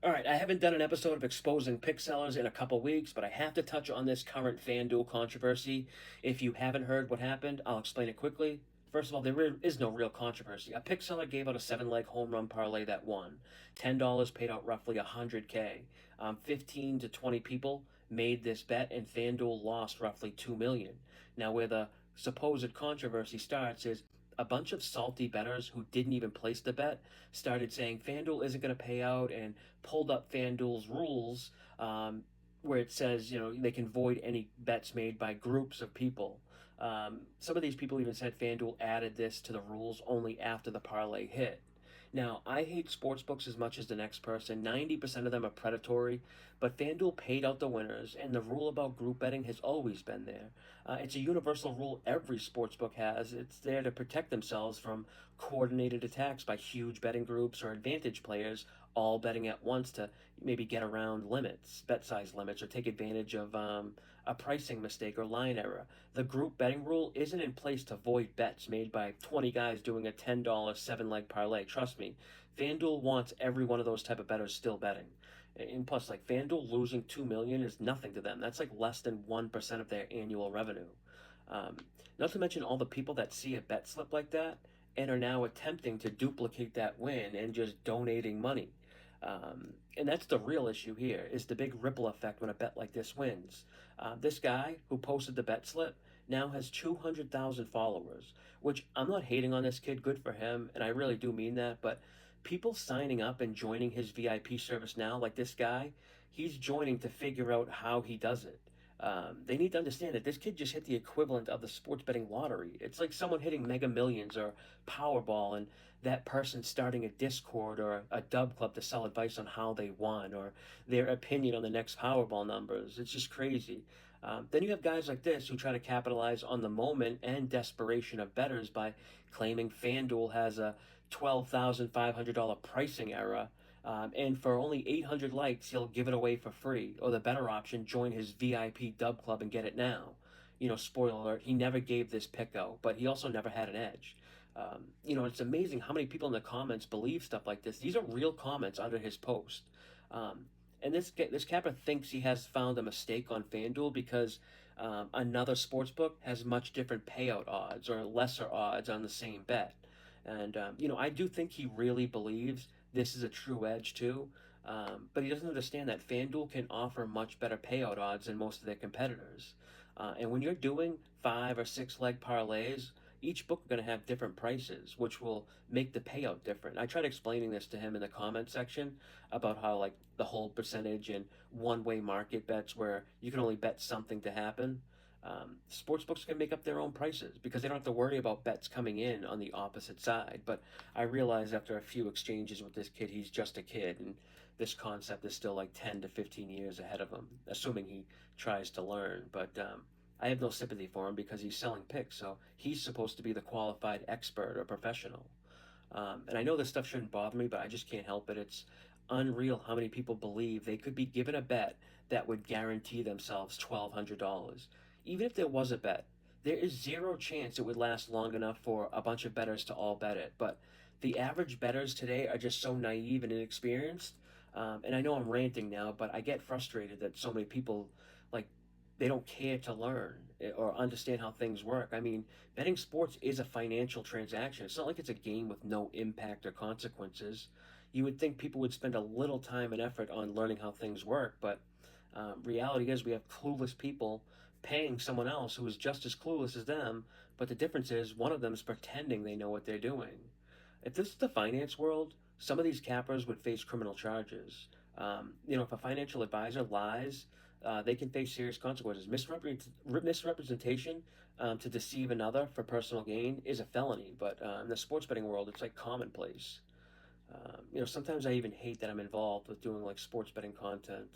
All right, I haven't done an episode of exposing pick sellers in a couple weeks, but I have to touch on this current FanDuel controversy. If you haven't heard what happened, I'll explain it quickly. First of all, is no real controversy. A pick seller gave out a seven-leg home run parlay that won. $10 paid out roughly 100K. 15 to 20 people made this bet, and FanDuel lost roughly 2 million. Now, where the supposed controversy starts is a bunch of salty bettors who didn't even place the bet started saying FanDuel isn't going to pay out and pulled up FanDuel's rules, where it says, they can void any bets made by groups of people. Some of these people even said FanDuel added this to the rules only after the parlay hit. Now, I hate sports books as much as the next person. 90% of them are predatory, but FanDuel paid out the winners, and the rule about group betting has always been there. It's a universal rule every sports book has. It's there to protect themselves from coordinated attacks by huge betting groups or advantage players all betting at once to maybe get around limits, bet size limits, or take advantage of a pricing mistake or line error. The group betting rule isn't in place to void bets made by 20 guys doing a $10 seven-leg parlay. Trust me, FanDuel wants every one of those type of bettors still betting. And plus, like, FanDuel losing 2 million is nothing to them. That's like less than 1% of their annual revenue. Not to mention all the people that see a bet slip like that and are now attempting to duplicate that win and just donating money. And that's the real issue here, is the big ripple effect when a bet like this wins. This guy who posted the bet slip now has 200,000 followers, which I'm not hating on this kid, good for him, and I really do mean that, but people signing up and joining his VIP service now, like this guy, he's joining to figure out how he does it. They need to understand that this kid just hit the equivalent of the sports betting lottery. It's like someone hitting Mega Millions or Powerball, and that person starting a Discord or a dub club to sell advice on how they won or their opinion on the next Powerball numbers. It's just crazy. Then you have guys like this who try to capitalize on the moment and desperation of bettors by claiming FanDuel has a $12,500 pricing error, and for only 800 likes, he'll give it away for free. Or the better option, join his VIP dub club and get it now. Spoiler alert, he never gave this pick out, but he also never had an edge. It's amazing how many people in the comments believe stuff like this. These are real comments under his post. And this capper thinks he has found a mistake on FanDuel because another sportsbook has much different payout odds or lesser odds on the same bet. And I do think he really believes this is a true edge too. But he doesn't understand that FanDuel can offer much better payout odds than most of their competitors. And when you're doing 5 or 6 leg parlays, each book are going to have different prices, which will make the payout different. I tried explaining this to him in the comment section about how, like, the whole percentage and one-way market bets where you can only bet something to happen. Sports books can make up their own prices because they don't have to worry about bets coming in on the opposite side. But I realized after a few exchanges with this kid, he's just a kid, and this concept is still like 10 to 15 years ahead of him, assuming he tries to learn. But I have no sympathy for him because he's selling picks, so he's supposed to be the qualified expert or professional. And I know this stuff shouldn't bother me, but I just can't help it. It's unreal how many people believe they could be given a bet that would guarantee themselves $1,200. Even if there was a bet, there is zero chance it would last long enough for a bunch of bettors to all bet it. But the average bettors today are just so naive and inexperienced. And I know I'm ranting now, but I get frustrated that so many people, like, they don't care to learn or understand how things work. I mean, betting sports is a financial transaction. It's not like it's a game with no impact or consequences. You would think people would spend a little time and effort on learning how things work, but reality is we have clueless people paying someone else who is just as clueless as them, but the difference is one of them is pretending they know what they're doing. If this is the finance world, some of these cappers would face criminal charges. If a financial advisor lies, they can face serious consequences. Misrepresentation to deceive another for personal gain is a felony, but in the sports betting world, it's like commonplace. Sometimes I even hate that I'm involved with doing like sports betting content.